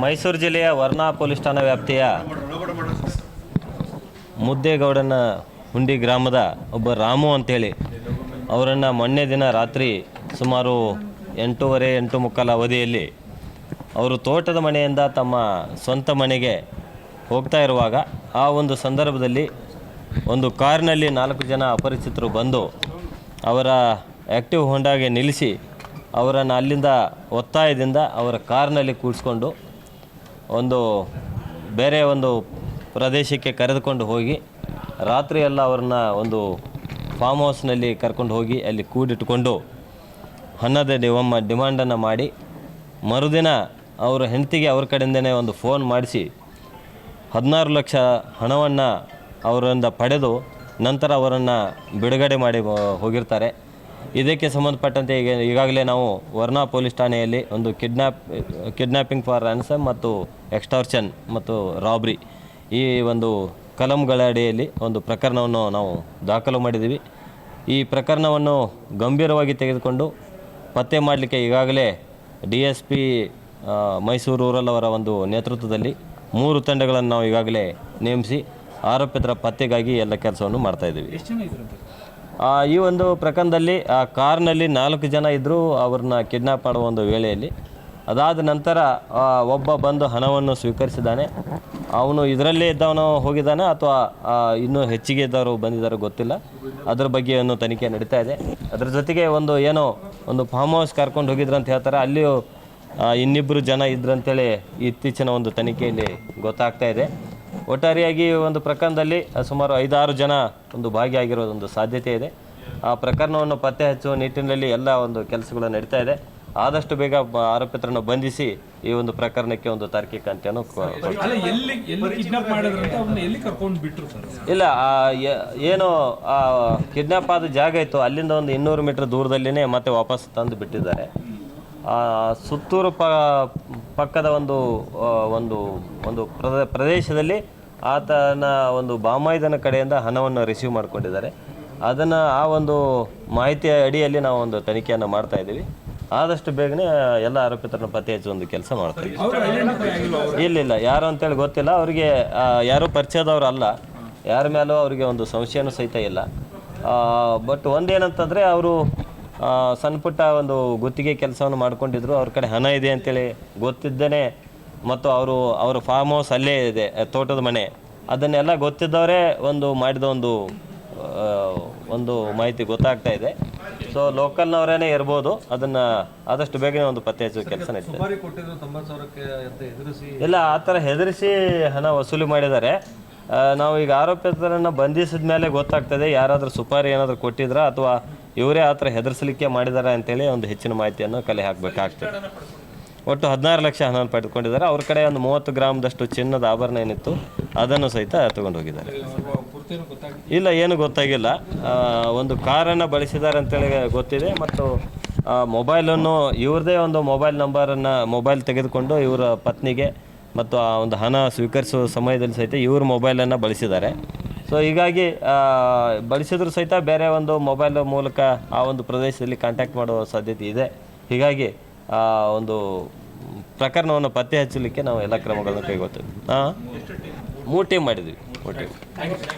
ಮೈಸೂರು ಜಿಲ್ಲೆಯ ವರ್ಣಾ ಪೊಲೀಸ್ ಠಾಣಾ ವ್ಯಾಪ್ತಿಯ ಮುದ್ದೇಗೌಡನ ಹುಂಡಿ ಗ್ರಾಮದ ಒಬ್ಬ ರಾಮು ಅಂತೇಳಿ ಅವರನ್ನು ಮೊನ್ನೆ ದಿನ ರಾತ್ರಿ ಸುಮಾರು 8:30 8:45 ಅವಧಿಯಲ್ಲಿ ಅವರು ತೋಟದ ಮನೆಯಿಂದ ತಮ್ಮ ಸ್ವಂತ ಮನೆಗೆ ಹೋಗ್ತಾ ಇರುವಾಗ ಆ ಒಂದು ಸಂದರ್ಭದಲ್ಲಿ ಒಂದು ಕಾರಿನಲ್ಲಿ 4 ಜನ ಅಪರಿಚಿತರು ಬಂದು ಅವರ ಆ್ಯಕ್ಟಿವ್ ಹೋಂಡಾಗೆ ನಿಲ್ಲಿಸಿ ಅವರನ್ನು ಅಲ್ಲಿಂದ ಒತ್ತಾಯದಿಂದ ಅವರ ಕಾರ್ನಲ್ಲಿ ಕೂಡಿಸ್ಕೊಂಡು ಬೇರೆ ಒಂದು ಪ್ರದೇಶಕ್ಕೆ ಕರೆದುಕೊಂಡು ಹೋಗಿ ರಾತ್ರಿ ಎಲ್ಲ ಅವ್ರನ್ನ ಒಂದು ಫಾರ್ಮ್ ಹೌಸ್ನಲ್ಲಿ ಕರ್ಕೊಂಡು ಹೋಗಿ ಅಲ್ಲಿ ಕೂಡಿಟ್ಟುಕೊಂಡು ಹಣದ ಡಿಮಾಂಡನ್ನು ಮಾಡಿ ಮರುದಿನ ಅವರ ಹೆಂಡತಿಗೆ ಅವ್ರ ಕಡೆಯಿಂದನೇ ಒಂದು ಫೋನ್ ಮಾಡಿಸಿ 16 ಲಕ್ಷ ಹಣವನ್ನು ಅವರಿಂದ ಪಡೆದು ನಂತರ ಅವರನ್ನು ಬಿಡುಗಡೆ ಮಾಡಿ ಹೋಗಿರ್ತಾರೆ. ಇದಕ್ಕೆ ಸಂಬಂಧಪಟ್ಟಂತೆ ಈಗಾಗಲೇ ನಾವು ವರ್ಣಾ ಪೊಲೀಸ್ ಠಾಣೆಯಲ್ಲಿ ಒಂದು ಕಿಡ್ನ್ಯಾಪಿಂಗ್ ಫಾರ್ ರ್ಯಾನ್ಸಮ್ ಮತ್ತು ಎಕ್ಸ್ಟಾರ್ಷನ್ ಮತ್ತು ರಾಬ್ರಿ ಈ ಒಂದು ಕಲಂಗಳ ಅಡಿಯಲ್ಲಿ ಒಂದು ಪ್ರಕರಣವನ್ನು ನಾವು ದಾಖಲು ಮಾಡಿದ್ದೀವಿ. ಈ ಪ್ರಕರಣವನ್ನು ಗಂಭೀರವಾಗಿ ತೆಗೆದುಕೊಂಡು ಪತ್ತೆ ಮಾಡಲಿಕ್ಕೆ ಈಗಾಗಲೇ DSP ಮೈಸೂರು ರೂರಲ್ ಅವರ ಒಂದು ನೇತೃತ್ವದಲ್ಲಿ 3 ತಂಡಗಳನ್ನು ನಾವು ಈಗಾಗಲೇ ನೇಮಿಸಿ ಆರೋಪಿತರ ಪತ್ತೆಗಾಗಿ ಎಲ್ಲ ಕೆಲಸವನ್ನು ಮಾಡ್ತಾಯಿದ್ದೀವಿ. ಈ ಒಂದು ಪ್ರಕರಣದಲ್ಲಿ ಆ ಕಾರ್ನಲ್ಲಿ 4 ಜನ ಇದ್ದರು. ಅವ್ರನ್ನ ಕಿಡ್ನ್ಯಾಪ್ ಮಾಡುವ ಒಂದು ವೇಳೆಯಲ್ಲಿ ಅದಾದ ನಂತರ ಒಬ್ಬ ಬಂದು ಹಣವನ್ನು ಸ್ವೀಕರಿಸಿದ್ದಾನೆ. ಅವನು ಇದರಲ್ಲೇ ಇದ್ದವನು ಹೋಗಿದ್ದಾನೆ ಅಥವಾ ಇನ್ನೂ ಹೆಚ್ಚಿಗೆ ಇದ್ದವರು ಬಂದಿದ್ದಾರೋ ಗೊತ್ತಿಲ್ಲ. ಅದರ ಬಗ್ಗೆ ಒಂದು ತನಿಖೆ ನಡೀತಾ ಇದೆ. ಅದರ ಜೊತೆಗೆ ಒಂದು ಫಾರ್ಮ್ ಹೌಸ್ ಕರ್ಕೊಂಡು ಹೋಗಿದ್ರು ಅಂತ ಹೇಳ್ತಾರೆ. ಅಲ್ಲಿಯೂ ಇನ್ನಿಬ್ಬರು ಜನ ಇದ್ರಂತೇಳಿ ಇತ್ತೀಚಿನ ಒಂದು ತನಿಖೆಯಲ್ಲಿ ಗೊತ್ತಾಗ್ತಾ ಇದೆ. ಒಟ್ಟಾರೆಯಾಗಿ ಒಂದು ಪ್ರಕರಣದಲ್ಲಿ ಸುಮಾರು 5-6 ಜನ ಒಂದು ಭಾಗಿಯಾಗಿರೋದೊಂದು ಸಾಧ್ಯತೆ ಇದೆ. ಆ ಪ್ರಕರಣವನ್ನು ಪತ್ತೆ ಹಚ್ಚುವ ನಿಟ್ಟಿನಲ್ಲಿ ಎಲ್ಲ ಒಂದು ಕೆಲಸಗಳು ನಡೀತಾ ಇದೆ. ಆದಷ್ಟು ಬೇಗ ಆರೋಪಿತರನ್ನು ಬಂಧಿಸಿ ಈ ಒಂದು ಪ್ರಕರಣಕ್ಕೆ ಒಂದು ತಾರ್ಕಿಕ ಅಂತ್ಯವನ್ನು ಇಲ್ಲ ಏನು ಕಿಡ್ನಾಪ್ ಆದ ಜಾಗ ಇತ್ತು ಅಲ್ಲಿಂದ ಒಂದು 200 ಮೀಟರ್ ದೂರದಲ್ಲಿನೇ ಮತ್ತೆ ವಾಪಸ್ ತಂದು ಬಿಟ್ಟಿದ್ದಾರೆ. ಸುತ್ತೂರು ಪಕ್ಕದ ಒಂದು ಪ್ರದೇಶದಲ್ಲಿ ಆತನ ಒಂದು ಬಾಮಾಯ್ದನ ಕಡೆಯಿಂದ ಹಣವನ್ನು ರಿಸೀವ್ ಮಾಡ್ಕೊಂಡಿದ್ದಾರೆ. ಆ ಒಂದು ಮಾಹಿತಿಯ ಅಡಿಯಲ್ಲಿ ನಾವು ಒಂದು ತನಿಖೆಯನ್ನು ಮಾಡ್ತಾ ಇದ್ದೀವಿ. ಆದಷ್ಟು ಬೇಗನೆ ಎಲ್ಲ ಆರೋಪಿತರನ್ನು ಪತ್ತೆ ಹಚ್ಚುವ ಒಂದು ಕೆಲಸ ಮಾಡ್ತಾ ಇದ್ದೀವಿ. ಇಲ್ಲ ಯಾರು ಅಂತೇಳಿ ಗೊತ್ತಿಲ್ಲ. ಅವರಿಗೆ ಯಾರೂ ಪರಿಚಯದವರು ಅಲ್ಲ. ಯಾರ ಮೇಲೂ ಅವರಿಗೆ ಒಂದು ಸಂಶಯನೂ ಸಹಿತ ಇಲ್ಲ. ಬಟ್ ಒಂದೇನಂತಂದರೆ ಅವರು ಸಣ್ಣ ಪುಟ್ಟ ಒಂದು ಗುತ್ತಿಗೆ ಕೆಲಸವನ್ನು ಮಾಡ್ಕೊಂಡಿದ್ರು. ಅವ್ರ ಕಡೆ ಹಣ ಇದೆ ಅಂತೇಳಿ ಗೊತ್ತಿದ್ದೇನೆ ಮತ್ತು ಅವರ ಫಾರ್ಮ್ ಹೌಸ್ ಅಲ್ಲೇ ಇದೆ, ತೋಟದ ಮನೆ, ಅದನ್ನೆಲ್ಲ ಗೊತ್ತಿದ್ದವರೇ ಮಾಡಿದ ಒಂದು ಮಾಹಿತಿ ಗೊತ್ತಾಗ್ತಾ ಇದೆ. ಸೊ ಲೋಕಲ್ನವರೇ ಇರ್ಬೋದು. ಅದನ್ನು ಆದಷ್ಟು ಬೇಗನೆ ಒಂದು ಪತ್ತೆ ಹಚ್ಚುವ ಕೆಲಸ ನಡೀತದೆ. ಇಲ್ಲ ಆ ಥರ ಹೆದರಿಸಿ ಹಣ ವಸೂಲಿ ಮಾಡಿದ್ದಾರೆ. ನಾವು ಈಗ ಆರೋಪಿತರನ್ನು ಬಂಧಿಸಿದ ಮೇಲೆ ಗೊತ್ತಾಗ್ತದೆ ಯಾರಾದರೂ ಸುಪಾರಿ ಏನಾದರೂ ಕೊಟ್ಟಿದ್ರಾ ಅಥವಾ ಇವರೇ ಆ ಥರ ಹೆದರಿಸಲಿಕ್ಕೆ ಮಾಡಿದ್ದಾರೆ ಅಂತೇಳಿ ಒಂದು ಹೆಚ್ಚಿನ ಮಾಹಿತಿಯನ್ನು ಕಲೆ ಹಾಕಬೇಕಾಗ್ತದೆ. ಒಟ್ಟು 16 ಲಕ್ಷ ಹಣ ಪಡೆದುಕೊಂಡಿದ್ದಾರೆ. ಅವ್ರ ಕಡೆ ಒಂದು 30 ಗ್ರಾಮ್ದಷ್ಟು ಚಿನ್ನದ ಆಭರಣ ಏನಿತ್ತು ಅದನ್ನು ಸಹಿತ ತಗೊಂಡು ಹೋಗಿದ್ದಾರೆ. ಇಲ್ಲ ಏನು ಗೊತ್ತಾಗಿಲ್ಲ. ಒಂದು ಕಾರನ್ನು ಬಳಸಿದ್ದಾರೆ ಅಂತೇಳಿ ಗೊತ್ತಿದೆ ಮತ್ತು ಮೊಬೈಲನ್ನು ಇವ್ರದ್ದೇ ಒಂದು ಮೊಬೈಲ್ ತೆಗೆದುಕೊಂಡು ಇವರ ಪತ್ನಿಗೆ ಮತ್ತು ಆ ಒಂದು ಹಣ ಸ್ವೀಕರಿಸುವ ಸಮಯದಲ್ಲಿ ಸಹಿತ ಇವ್ರ ಮೊಬೈಲನ್ನು ಬಳಸಿದ್ದಾರೆ. ಸೊ ಹೀಗಾಗಿ ಬಳಸಿದ್ರು ಸಹಿತ ಬೇರೆ ಒಂದು ಮೊಬೈಲ್ ಮೂಲಕ ಆ ಒಂದು ಪ್ರದೇಶದಲ್ಲಿ ಕಾಂಟ್ಯಾಕ್ಟ್ ಮಾಡುವ ಸಾಧ್ಯತೆ ಇದೆ. ಹೀಗಾಗಿ ಒಂದು ಪ್ರಕರಣವನ್ನು ಪತ್ತೆ ಹಚ್ಚಲಿಕ್ಕೆ ನಾವು ಎಲ್ಲ ಕ್ರಮಗಳನ್ನು ಕೈಗೊಳ್ತೀವಿ. 3 ಟೀಮ್ ಮಾಡಿದ್ವಿ.